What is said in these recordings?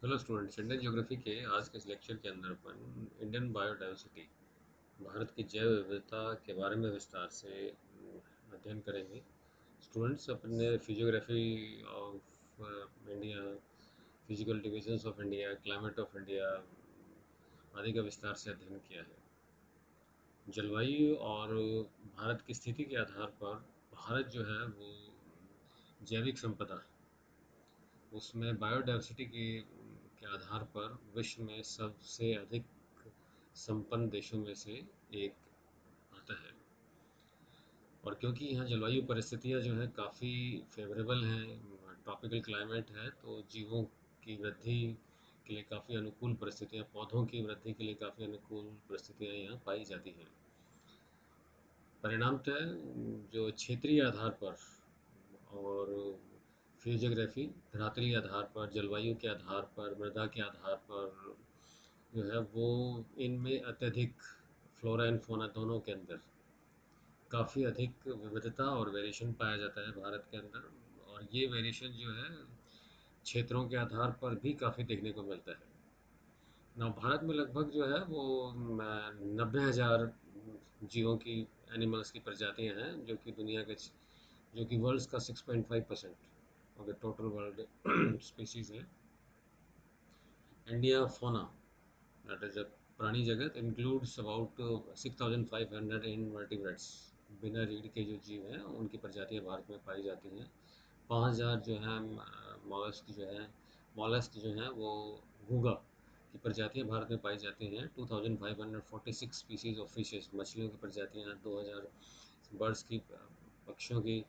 Hello students, Indian geography के आज के इस लेक्चर के अंदर अपन इंडियन बायोडाइवर्सिटी, भारत की जैव विविधता के बारे में विस्तार से अध्ययन करेंगे। स्टूडेंट्स, अपने physiography of India, physical divisions of India, climate of India आदि का विस्तार से अध्ययन किया है। जलवायु और भारत की स्थिति के आधार पर भारत जो है वो जैविक संपदा, उसमें बायोडाइवर्सिटी के आधार पर विश्व में सबसे अधिक संपन्न देशों में से एक आता है। और क्योंकि यहाँ जलवायु परिस्थितियाँ जो हैं काफ़ी फेवरेबल हैं, ट्रॉपिकल क्लाइमेट है, तो जीवों की वृद्धि के लिए काफ़ी अनुकूल परिस्थितियाँ, पौधों की वृद्धि के लिए काफ़ी अनुकूल परिस्थितियाँ यहाँ पाई जाती हैं। परिणामतः जो क्षेत्रीय आधार पर और फिजियोग्राफी, धरातली आधार पर, जलवायु के आधार पर, मृदा के आधार पर जो है वो इनमें अत्यधिक फ्लोरा एंड फौना दोनों के अंदर काफ़ी अधिक विविधता और वेरिएशन पाया जाता है भारत के अंदर। और ये वेरिएशन जो है क्षेत्रों के आधार पर भी काफ़ी देखने को मिलता है। ना भारत में लगभग जो है वो 90,000 जीवों की, एनिमल्स की प्रजातियां हैं, जो कि वर्ल्ड का 6.5% of the total world species है। इंडिया फोना, दैट इज अ प्राणी जगत, इंक्लूड्स अबाउट 6,500 इनवर्टिब्रेट्स, बिना रीढ़ के जो जीव हैं उनकी प्रजातियां भारत में पाई जाती हैं। 5,000 जो हैं मॉलस्क जो हैं वो घूंगा की प्रजातियां भारत में पाई जाती हैं। 2,546 स्पीसीज ऑफ फिशेस, मछलियों की प्रजातियां, 2,000 बर्ड्स की, पक्षियों की,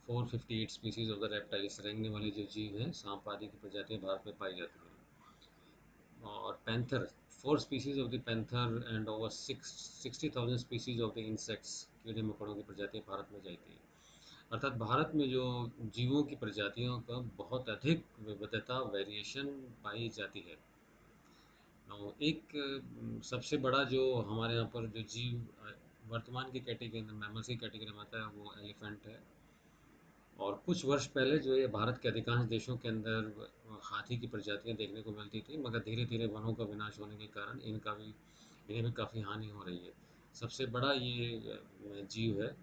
458 स्पीसीज ऑफ द रेप्टाइल्स, रेंगने वाले जो जीव हैं, सांप आदि की प्रजातियां भारत में पाई जाती हैं। और panther, 4 species of the panther and over 60,000 species of the insects, कीड़े मकोड़ों की प्रजातियां भारत में जाती हैं। अर्थात भारत में जो जीवों की प्रजातियों का बहुत अधिक विविधता, वेरिएशन पाई जाती है। एक सबसे बड़ा जो हमारे यहाँ पर जो जीव वर्तमान की कैटेगरी में, मैमल्स की कैटेगरी में आता है, वो एलिफेंट है। और कुछ वर्ष पहले जो ये भारत के अधिकांश देशों के अंदर हाथी की प्रजातियां देखने को मिलती थी, मगर धीरे धीरे वनों का विनाश होने के कारण इन्हें भी काफ़ी हानि हो रही है। सबसे बड़ा ये जीव है।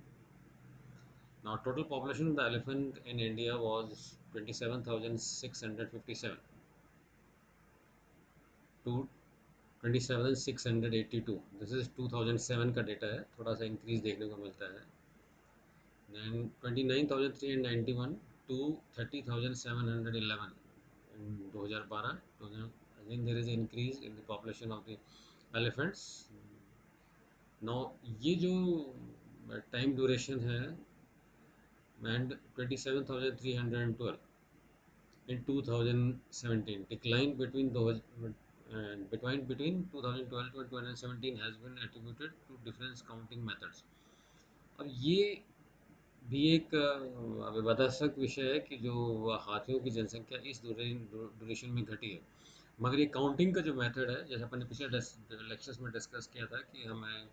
Now, total population of the elephant in India was 27,657 to 27,682. This is 2007 का डेटा है, थोड़ा सा इंक्रीज देखने को मिलता है। Then 29,391 to 30,711 in 2012. Again there is an increase in the population of the elephants. Now ये जो टाइम ड्यूरेशन है, and 27,312 in 2017, decline between 2012 and 2017 has been attributed to different counting methods. अब ये भी एक विवादास्पद विषय है कि जो हाथियों की जनसंख्या इस ड्यूरेशन में घटी है, मगर ये काउंटिंग का जो मेथड है, जैसे अपन ने पिछले लेक्चर्स में डिस्कस किया था कि हमें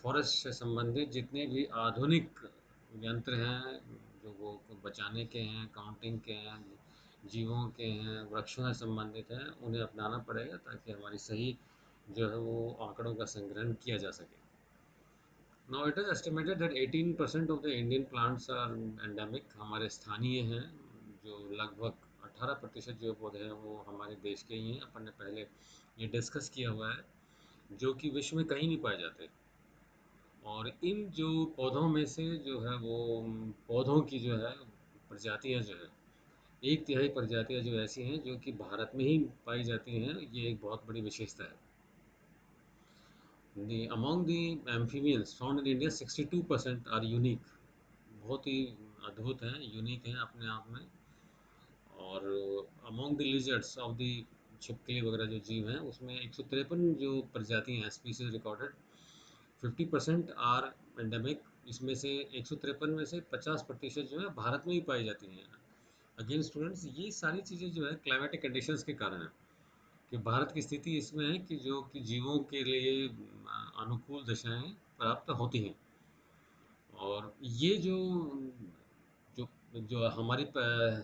फॉरेस्ट से संबंधित जितने भी आधुनिक यंत्र हैं, जो वो बचाने के हैं, काउंटिंग के हैं, जीवों के हैं, वृक्षों से संबंधित हैं, उन्हें अपनाना पड़ेगा ताकि हमारी सही जो है वो आंकड़ों का संग्रहण किया जा सके। Now it is estimated that 18% of the Indian plants are endemic, हमारे स्थानीय हैं, जो लगभग 18% जो पौधे हैं वो हमारे देश के ही हैं। अपन ने पहले ये डिस्कस किया हुआ है, जो कि विश्व में कहीं नहीं पाए जाते। और इन जो पौधों में से जो है वो पौधों की जो है प्रजातियां जो है, 1/3 प्रजातियां जो ऐसी हैं जो कि भारत में ही पाई जाती हैं, ये एक बहुत बड़ी विशेषता है। Among the amphibians found in India, 62% are unique, बहुत ही अद्भुत हैं, यूनिक हैं अपने आप में। और among the lizards of the छिपकली वगैरह जो जीव हैं, उसमें 153 जो प्रजातियां हैं, स्पीसीज रिकॉर्डेड, 50% आर एंडेमिक। इसमें से 153 में से 50% जो है भारत में ही पाई जाती हैं। अगेन स्टूडेंट्स, ये सारी चीज़ें जो है क्लाइमेटिक कंडीशंस के कारण है, कि भारत की स्थिति इसमें है कि जो कि जीवों के लिए अनुकूल दशाएं प्राप्त होती हैं। और ये जो जो हमारी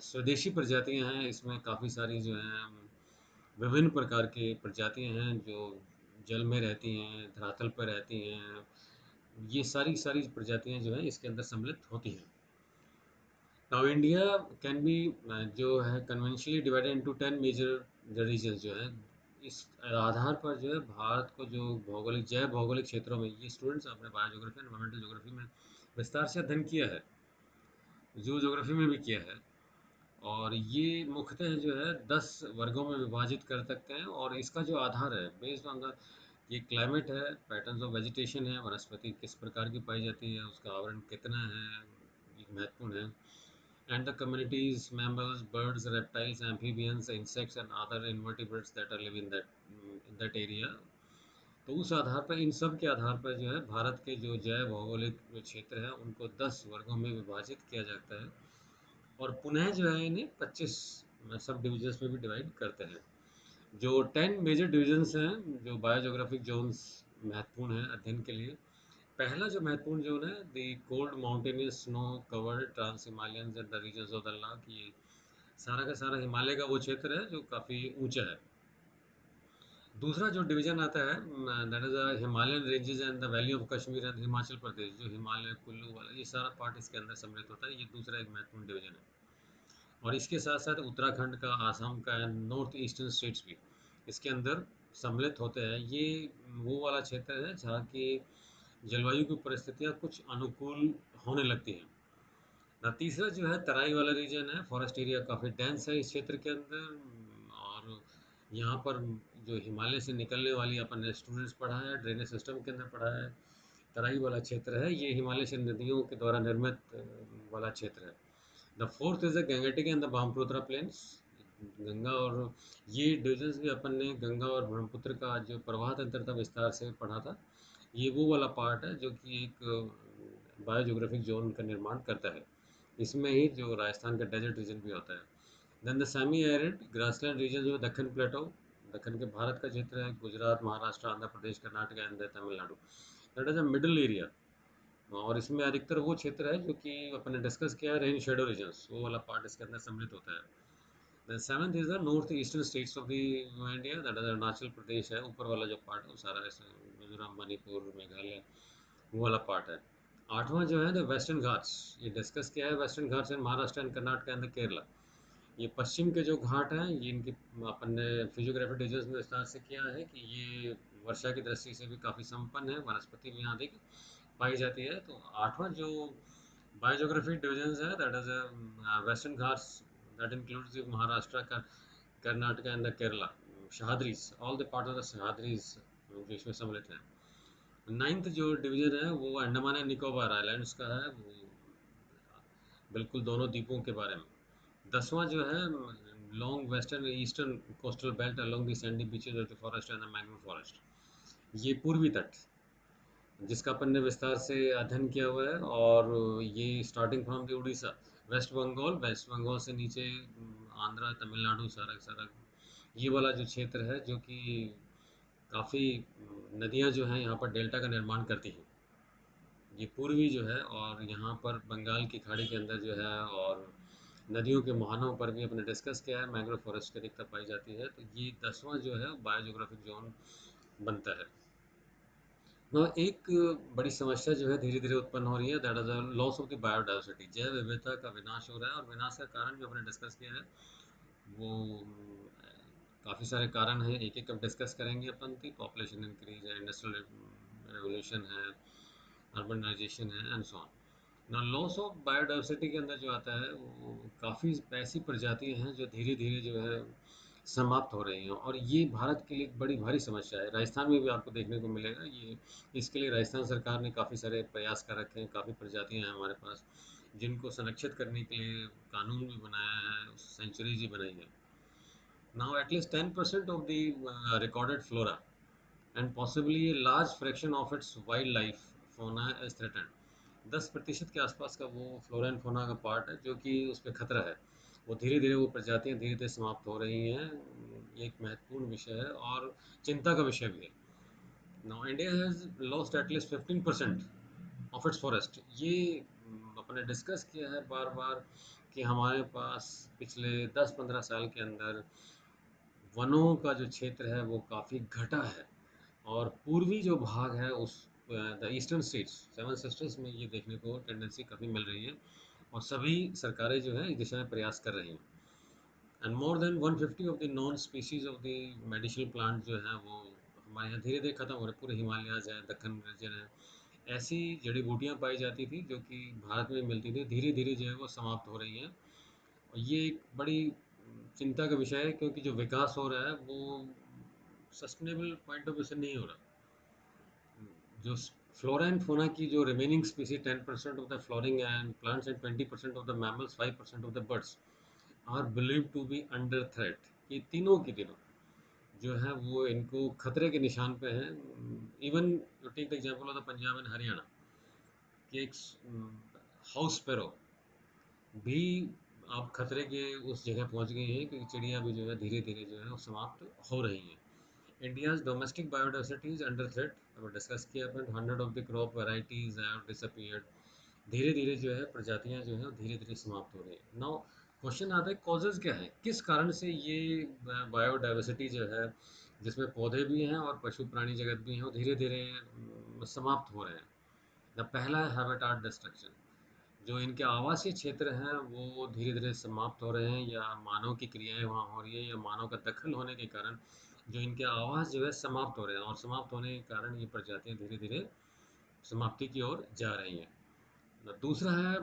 स्वदेशी प्रजातियां हैं, इसमें काफ़ी सारी जो हैं विभिन्न प्रकार के प्रजातियां हैं जो जल में रहती हैं, धरातल पर रहती हैं। ये सारी सारी प्रजातियां जो हैं इसके अंदर सम्मिलित होती हैं। नाउ इंडिया कैन बी जो है conventionally divided into 10 major regions जो है। इस आधार पर जो है भारत को जो जैव भौगोलिक क्षेत्रों में, ये स्टूडेंट्स आपने बायोज्योग्राफी एनवायरमेंटल ज्योग्राफी में विस्तार से अध्ययन किया है, जू ज्योग्राफी में भी किया है। और ये मुख्यतः जो है 10 वर्गों में विभाजित कर सकते हैं। और इसका जो आधार है बेस्ड ऑन द, ये क्लाइमेट है, पैटर्न्स ऑफ वेजिटेशन है, वनस्पति किस प्रकार की पाई जाती है, उसका आवरण कितना है, ये महत्वपूर्ण है। And the communities, mammals, birds, reptiles, amphibians, insects, and other invertebrates that are live in that area। तो उस आधार पर, इन सब के आधार पर जो है भारत के जो जैव भौगोलिक जो क्षेत्र है उनको 10 वर्गों में विभाजित किया जाता है। और पुनः जो है इन्हें 25 सब डिविजन्स में भी डिवाइड करते हैं। जो 10 मेजर डिविजन्स हैं जो बायोजोग्राफिक जोन्स महत्वपूर्ण हैं अध्ययन के लिए। पहला जो महत्वपूर्ण जोन है, the cold mountainous snow covered trans Himalayas and the regions of the Ladakh. ये सारा का सारा हिमालय का वो क्षेत्र है जो काफ़ी ऊंचा है। दूसरा जो डिवीजन आता है that is the Himalayan ranges and the valley of Kashmir and Himachal Pradesh. जो हिमालय कुल्लू वाला ये सारा पार्ट इसके अंदर सम्मिलित होता है। ये दूसरा एक महत्वपूर्ण डिवीजन है। और इसके साथ साथ उत्तराखंड का, आसाम का एंड नॉर्थ ईस्टर्न स्टेट्स भी इसके अंदर सम्मिलित होते हैं। ये वो वाला क्षेत्र है जहाँ की जलवायु की परिस्थितियाँ कुछ अनुकूल होने लगती हैं। ना तीसरा जो है तराई वाला रीजन है, फॉरेस्ट एरिया काफ़ी डेंस है इस क्षेत्र के अंदर। और यहाँ पर जो हिमालय से निकलने वाली, अपन ने स्टूडेंट्स पढ़ा है, ड्रेनेज सिस्टम के अंदर पढ़ा है, तराई वाला क्षेत्र है ये, हिमालय से नदियों के द्वारा निर्मित वाला क्षेत्र है। The fourth is the Gangetic and the Brahmaputra plains. Ganga और ये डिविजन्स भी अपन ने गंगा और ब्रह्मपुत्र का जो प्रवाह तंत्र था विस्तार से पढ़ा था। ये वो वाला पार्ट है जो कि एक बायोजियोग्राफिक जोन का निर्माण करता है। इसमें ही जो राजस्थान का डेजर्ट रीजन भी होता है। Then the semi arid grassland region जो दक्कन प्लेटो, दक्कन के भारत का क्षेत्र है, Gujarat, Maharashtra, Andhra Pradesh, Karnataka and Tamil Nadu. That is a middle area. और इसमें अधिकतर वो क्षेत्र है जो कि अपन ने डिस्कस किया है, रेन शेडो रीजन्स, वो वाला पार्ट इसके अंदर सम्मिलित होता है। The seventh is the north eastern states of the India, that is Arunachal Pradesh है, ऊपर वाला जो पार्ट है वो सारा मिजोरम, मणिपुर, मेघालय, वो वाला पार्ट है। आठवां जो है द वेस्टर्न घाट्स, ये डिस्कस किया है, western Ghats in Maharashtra and Karnataka and Kerala. ये पश्चिम के जो घाट हैं ये इनकी अपन ने फिजियोग्राफी डिविजन्स में विस्तार से किया है कि ये वर्षा की दृष्टि से भी काफ़ी संपन्न है, वनस्पति भी यहाँ अधिक पाई जाती है। तो आठवां जो बायोजियोग्राफी डिविजन्स है that is western ghats, that includes Maharashtra का, Karnataka and the Kerala, Sahyadris, all the part of the Sahyadris जो इसमें सम्मिलित है। नाइन्थ जो डिवीजन है वो अंडमान एंड निकोबार आइलैंड्स का है, वो बिल्कुल दोनों द्वीपों के बारे में। 10वां जो है long western eastern coastal belt along the Sandy beaches of the forest and the mangrove forest. ये पूर्वी तट जिसका अपन ने विस्तार से अध्ययन किया हुआ है। और ये starting from the Orissa, west Bengal से नीचे आंध्रा, तमिलनाडु, सारा सारा ये वाला जो क्षेत्र है जो कि काफ़ी नदियाँ जो हैं यहाँ पर डेल्टा का निर्माण करती हैं। ये पूर्वी जो है, और यहाँ पर बंगाल की खाड़ी के अंदर जो है, और नदियों के मुहानों पर भी अपने डिस्कस किया है, मैंग्रोव फॉरेस्ट की अधिकता पाई जाती है। तो ये 10वां जो है बायोजियोग्राफिक जोन बनता है। ना एक बड़ी समस्या जो है धीरे धीरे उत्पन्न हो रही है, that is loss of the biodiversity. जैव विविधता का विनाश हो रहा है, और विनाश का कारण भी हमने डिस्कस किया है। वो काफ़ी सारे कारण हैं, एक एक अब डिस्कस करेंगे अपन की। पॉपुलेशन इंक्रीज है, इंडस्ट्रियल रेवोल्यूशन है, अर्बनाइजेशन है, एंड सो ऑन। ना लॉस ऑफ बायोडाइवर्सिटी के अंदर जो आता है वो काफ़ी ऐसी प्रजातियां हैं जो धीरे धीरे जो है समाप्त हो रही हैं। और ये भारत के लिए एक बड़ी भारी समस्या है। राजस्थान में भी आपको देखने को मिलेगा ये। इसके लिए राजस्थान सरकार ने काफ़ी सारे प्रयास कर रखे हैं, काफ़ी प्रजातियां हैं हमारे पास जिनको संरक्षित करने के लिए कानून भी बनाया है, सेंचुरीज भी बनाई है। Now at least 10% of the recorded flora and possibly a large fraction of its wildlife fauna is threatened। 10% के आसपास का वो फ्लोरा एंड फोना का पार्ट है जो कि उस पर खतरा है। वो धीरे धीरे, वो प्रजातियां धीरे धीरे समाप्त हो रही हैं। ये एक महत्वपूर्ण विषय है और चिंता का विषय भी है। Now India has lost at least 15% of its forest. ये अपने डिस्कस किया है बार बार कि हमारे पास पिछले 10-15 साल के अंदर वनों का जो क्षेत्र है वो काफ़ी घटा है, और पूर्वी जो भाग है उस the eastern states, seven sisters में ये देखने को टेंडेंसी काफ़ी मिल रही है, और सभी सरकारें जो है इस दिशा में प्रयास कर रही हैं। And more than 150 of the non species of the medicinal plant जो है वो हमारे यहाँ धीरे धीरे खत्म हो रहे हैं। पूरे हिमालयाज है, दक्कन रीजन है, ऐसी जड़ी बूटियाँ पाई जाती थी जो कि भारत में मिलती थी, धीरे धीरे जो है वो समाप्त हो रही हैं। और ये एक बड़ी चिंता का विषय है, क्योंकि जो विकास हो रहा है वो सस्टेनेबल पॉइंट ऑफ व्यू से नहीं हो रहा। जो फ्लोरा एंड फौना की जो remaining species 10% of the flowering and plants and 20% of the mammals, 5% of the birds are believe to be under threat. ये तीनों की तीनों जो है वो इनको खतरे के निशान पे हैं। Even you take the example of the Punjab and Haryana कि एक हाउस स्पैरो भी आप खतरे के उस जगह पहुंच गई हैं, क्योंकि चिड़िया भी जो है धीरे धीरे जो है वो समाप्त हो रही हैं। India's domestic biodiversity is under threat. अब डिस्कस किया अपन, 100 of the crop varieties have disappeared. धीरे धीरे जो है प्रजातियां जो है धीरे धीरे समाप्त हो रही हैं। नाउ क्वेश्चन आता है कॉजेज क्या है, किस कारण से ये बायोडाइवर्सिटी जो है जिसमें पौधे भी हैं और पशु प्राणी जगत भी हैं वो धीरे धीरे समाप्त हो रहे हैं। द पहला है हैबिटाट डिस्ट्रक्शन। जो इनके आवासीय क्षेत्र हैं वो धीरे धीरे समाप्त हो रहे हैं, या मानव की क्रियाएं वहाँ हो रही है, या मानव का दखल होने के कारण जो इनके आवास जो है समाप्त हो रहे हैं, और समाप्त होने के कारण ये प्रजातियां धीरे धीरे समाप्ति की ओर जा रही हैं। दूसरा है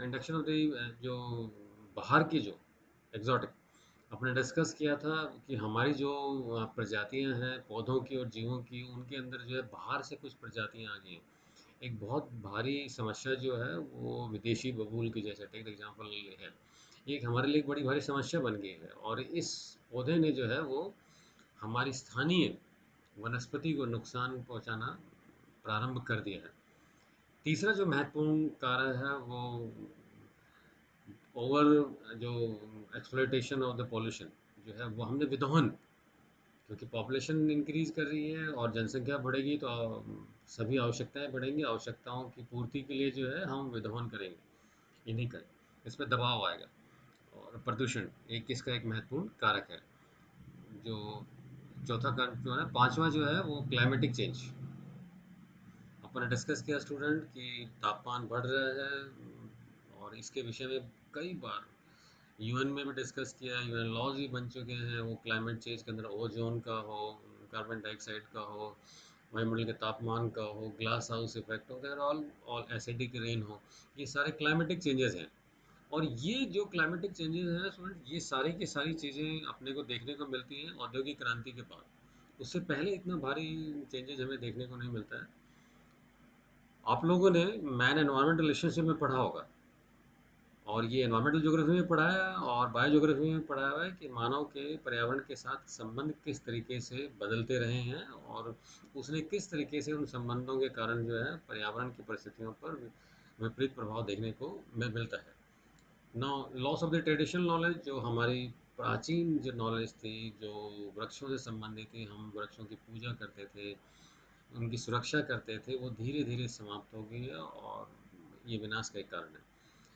इंडक्शन ऑफ द जो बाहर की जो एग्जॉटिक, आपने डिस्कस किया था कि हमारी जो प्रजातियां हैं पौधों की और जीवों की, उनके अंदर जो है बाहर से कुछ प्रजातियां आ गई हैं। एक बहुत भारी समस्या जो है वो विदेशी बबूल की, जैसे टेक एग्जांपल है, ये एक हमारे लिए एक बड़ी भारी समस्या बन गई है, और इस पौधे ने जो है वो हमारी स्थानीय वनस्पति को नुकसान पहुंचाना प्रारंभ कर दिया है। तीसरा जो महत्वपूर्ण कारण है वो ओवर जो एक्सप्लॉयटेशन ऑफ द पॉल्यूशन जो है वो हमने विध्वंस, क्योंकि पॉपुलेशन इंक्रीज कर रही है और जनसंख्या बढ़ेगी तो सभी आवश्यकताएं बढ़ेंगी, आवश्यकताओं की पूर्ति के लिए जो है हम विध्वंस करेंगे, ये नहीं करें, इस पर दबाव आएगा। और प्रदूषण एक इसका एक महत्वपूर्ण कारक है। जो चौथा कारक जो है ना, पांचवा जो है वो क्लाइमेटिक चेंज। अपन ने डिस्कस किया स्टूडेंट कि तापमान बढ़ रहा है, और इसके विषय में कई बार यूएन में भी डिस्कस किया, यूएन लॉज भी बन चुके हैं वो क्लाइमेट चेंज के अंदर, ओजोन का हो, कार्बन डाइऑक्साइड का हो, वायुमंडल के तापमान का हो, ग्लास हाउस इफेक्ट हो, there all all acidic rain हो, ये सारे क्लाइमेटिक चेंजेस हैं। और ये जो क्लाइमेटिक चेंजेस हैं स्टूडेंट, ये सारी की सारी चीज़ें अपने को देखने को मिलती हैं औद्योगिक क्रांति के बाद। उससे पहले इतना भारी चेंजेस हमें देखने को नहीं मिलता है। आप लोगों ने मैन एनवायरमेंट रिलेशनशिप में पढ़ा होगा, और ये एनवायरमेंटल ज्योग्राफी में पढ़ा है और बायो ज्योग्राफी में पढ़ा हुआ है कि मानव के पर्यावरण के साथ संबंध किस तरीके से बदलते रहे हैं, और उसने किस तरीके से उन संबंधों के कारण जो है पर्यावरण की परिस्थितियों पर विपरीत प्रभाव देखने को मिलता है। No loss of the traditional knowledge, जो हमारी प्राचीन जो नॉलेज थी जो वृक्षों से संबंधित थी, हम वृक्षों की पूजा करते थे, उनकी सुरक्षा करते थे, वो धीरे धीरे समाप्त हो गई है, और ये विनाश का एक कारण है।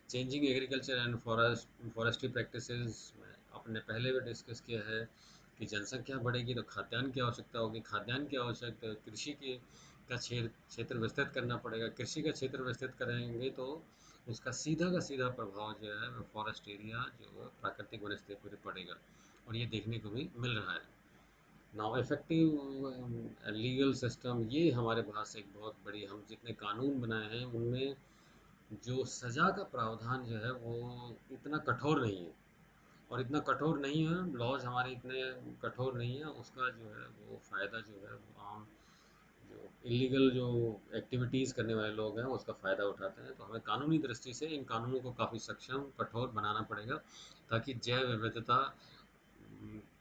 Changing agriculture and forestry practices में आपने पहले भी डिस्कस किया है कि जनसंख्या बढ़ेगी तो खाद्यान्न की आवश्यकता होगी, खाद्यान्न की आवश्यकता, कृषि की का क्षेत्र विस्तृत करना पड़ेगा, कृषि का क्षेत्र विस्तृत करेंगे तो उसका सीधा प्रभाव जो है फॉरेस्ट एरिया जो प्राकृतिक वनस्पति पर पड़ेगा, और ये देखने को भी मिल रहा है। नाउ इफेक्टिव लीगल सिस्टम, ये हमारे पास एक बहुत बड़ी, हम जितने कानून बनाए हैं उनमें जो सज़ा का प्रावधान जो है वो इतना कठोर नहीं है, और इतना कठोर नहीं है, लॉज हमारे इतने कठोर नहीं है, उसका जो है वो फ़ायदा जो है वो आम जो इलीगल जो एक्टिविटीज़ करने वाले लोग हैं उसका फ़ायदा उठाते हैं। तो हमें कानूनी दृष्टि से इन कानूनों को काफ़ी सक्षम कठोर बनाना पड़ेगा, ताकि जैव विविधता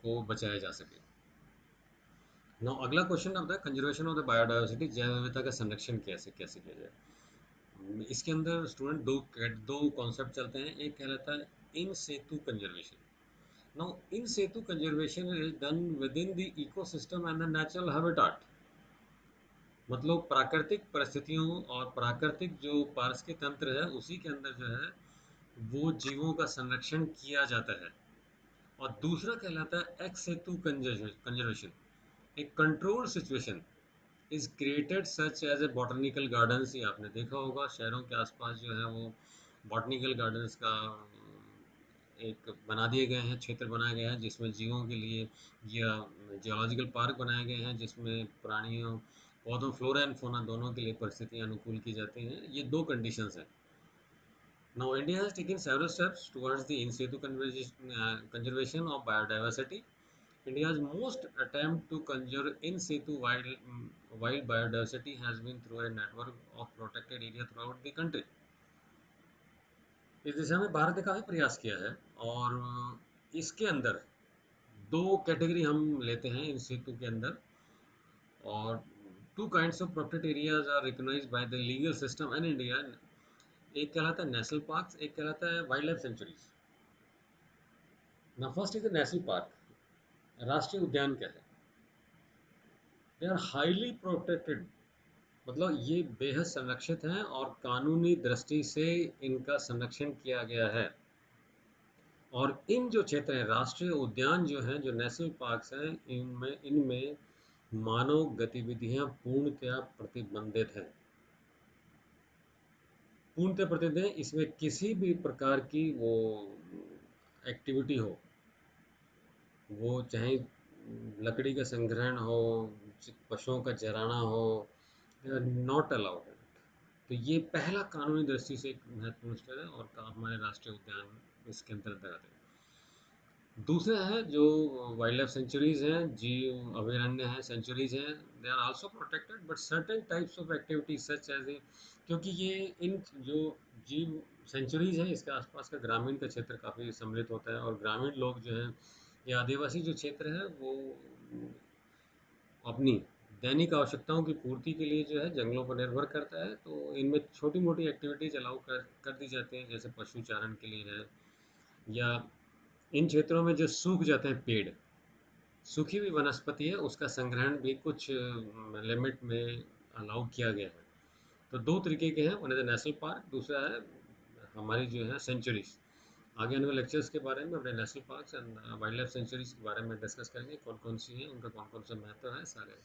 को बचाया जा सके। नाउ अगला क्वेश्चन आता है कंजर्वेशन ऑफ द बायोडाइवर्सिटी, जैव विविधता का संरक्षण कैसे कैसे किया जाए। इसके अंदर स्टूडेंट दो कॉन्सेप्ट चलते हैं। एक कहलाता है in situ conservation. Now in situ conservation is done within the ecosystem and the natural habitat. मतलब प्राकृतिक परिस्थितियों और प्राकृतिक जो पारिस्थितिक तंत्र है उसी के अंदर जो है वो जीवों का संरक्षण किया जाता है। और दूसरा कहलाता है एक्स सेतु कंजर्वेशन। एक control situation is created such as a botanical gardens. ये आपने देखा होगा शहरों के आसपास जो है वो बॉटनिकल गार्डन्स का एक बना दिए गए हैं, क्षेत्र बनाए गए हैं जिसमें जीवों के लिए, या जियोलॉजिकल पार्क बनाए गए हैं जिसमें प्राणियों, पौधों, फ्लोरा एंड फौना दोनों के लिए परिस्थितियाँ अनुकूल की जाती हैं। ये दो कंडीशंस हैं। Now, India has taken several steps towards the in situ conservation of biodiversity. India's most attempt to conserve in situ wild biodiversity has been through a network of protected area throughout the country. इस दिशा में भारत ने काफ़ी प्रयास किया है, और इसके अंदर दो कैटेगरी हम लेते हैं इन situ के अंदर। और two kinds of protected areas are recognised by the legal system in India. एक कहलाता है नेशनल पार्क्स, एक कहलाता है वाइल्ड लाइफ सेंचुरीज। ना first is the national park. राष्ट्रीय उद्यान क्या है? दे आर हाईली प्रोटेक्टेड, मतलब ये बेहद संरक्षित हैं और कानूनी दृष्टि से इनका संरक्षण किया गया है। और इन जो क्षेत्र हैं राष्ट्रीय उद्यान जो हैं, जो नेशनल पार्क्स हैं, इनमें इनमें मानव गतिविधियां पूर्णतया प्रतिबंधित हैं। पूर्णतः प्रतिबंधित हैं, इसमें किसी भी प्रकार की वो एक्टिविटी हो, वो चाहे लकड़ी का संग्रहण हो, पशुओं का चराना हो, नॉट अलाउड। तो ये पहला कानूनी दृष्टि से एक महत्वपूर्ण स्तर है, और हमारे राष्ट्रीय उद्यान इसके अंतर्गत आते हैं। दूसरा है जो वाइल्ड लाइफ सेंचुरीज हैं, जीव अभयारण्य हैं, सेंचुरीज हैं, they are also protected but certain types of activities such as a, क्योंकि ये इन जो जीव सेंचुरीज हैं इसके आसपास का ग्रामीण का क्षेत्र काफ़ी सम्मिलित होता है, और ग्रामीण लोग जो हैं या आदिवासी जो क्षेत्र है वो अपनी दैनिक आवश्यकताओं की पूर्ति के लिए जो है जंगलों पर निर्भर करता है। तो इनमें छोटी मोटी एक्टिविटीज अलाउ कर दी जाती हैं, जैसे पशु चारण के लिए है, या इन क्षेत्रों में जो सूख जाते हैं पेड़, सूखी हुई वनस्पति है, उसका संग्रहण भी कुछ लिमिट में अलाउ किया गया है। तो दो तरीके के हैं, वन इज नेशनल पार्क, दूसरा है हमारी जो है सेंचुरीज। आगे आने वाले लेक्चर्स के बारे में अपने national parks and wild life sanctuaries के बारे में डिस्कस करेंगे, कौन कौन सी हैं, उनका कौन कौन सा महत्व है सारे।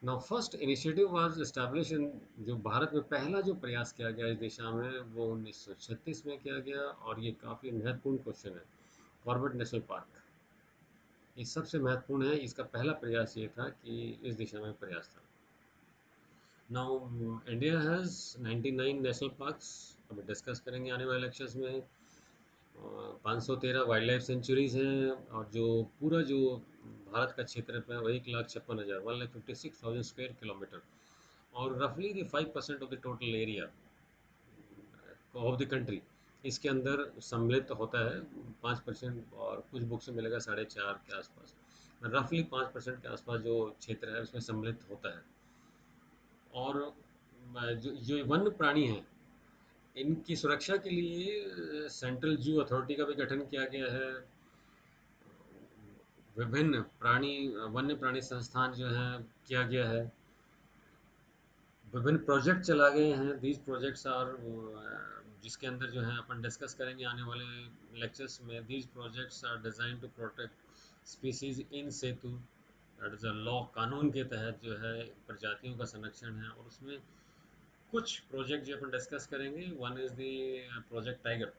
Now first initiative was establish in, जो भारत में पहला जो प्रयास किया गया इस दिशा में वो 1936 में किया गया, और ये काफ़ी महत्वपूर्ण क्वेश्चन है। कॉर्बेट नेशनल पार्क ये सबसे महत्वपूर्ण है, इसका पहला प्रयास ये था कि इस दिशा में प्रयास था। Now India has 99 national parks, अभी डिस्कस करेंगे आने वाले लेक्चर्स में। 513 वाइल्ड लाइफ सेंचुरीज हैं, और जो पूरा जो भारत का क्षेत्र है वो 1,56,000 1,56,000 स्क्वायर किलोमीटर, और रफली the 5% of the total area of the country इसके अंदर सम्मिलित होता है। 5%, और कुछ बुक्स में मिलेगा 4.5 के आसपास, रफली 5% के आसपास जो क्षेत्र है उसमें सम्मिलित होता है। और जो वन्य प्राणी हैं इनकी सुरक्षा के लिए सेंट्रल जू अथॉरिटी का भी गठन किया गया है। विभिन्न वन्य प्राणी संस्थान जो हैं किया गया है, विभिन्न प्रोजेक्ट चला गए हैं। दीज प्रोजेक्ट्स आर, जिसके अंदर जो है अपन डिस्कस करेंगे आने वाले लेक्चर्स में। These projects are design to protect species in situ, that is a law, कानून के तहत जो है प्रजातियों का संरक्षण है। और उसमें कुछ प्रोजेक्ट जो अपन डिस्कस करेंगे, one is the project tiger,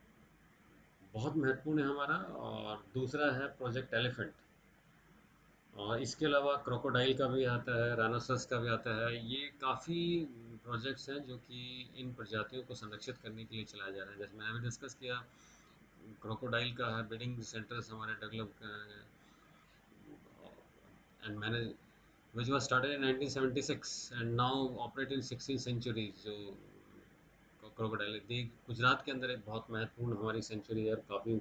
बहुत महत्वपूर्ण है हमारा, और दूसरा है प्रोजेक्ट एलिफेंट, और इसके अलावा क्रोकोडाइल का भी आता है, राइनोसरस का भी आता है। ये काफ़ी प्रोजेक्ट्स हैं जो कि इन प्रजातियों को संरक्षित करने के लिए चलाया जा रहा है। जैसे मैंने अभी डिस्कस किया, क्रोकोडाइल का है ब्रीडिंग सेंटर्स हमारे develop and manage, which was started in 1976 and now operate in 16 centuries। जो क्रोकोडाइल दी गुजरात के अंदर एक बहुत महत्वपूर्ण हमारी सेंचुरी है, और काफ़ी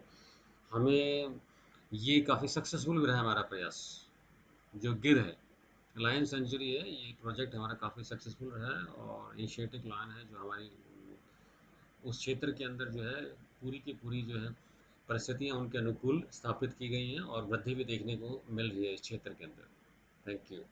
हमें ये काफ़ी सक्सेसफुल भी रहा है हमारा प्रयास। जो गिर है, लायन सेंचुरी है, ये प्रोजेक्ट हमारा काफ़ी सक्सेसफुल रहा है, और एशियाटिक लायन है जो हमारी उस क्षेत्र के अंदर जो है पूरी की पूरी जो है परिस्थितियाँ उनके अनुकूल स्थापित की गई हैं, और वृद्धि भी देखने को मिल रही है इस क्षेत्र के अंदर। Thank you.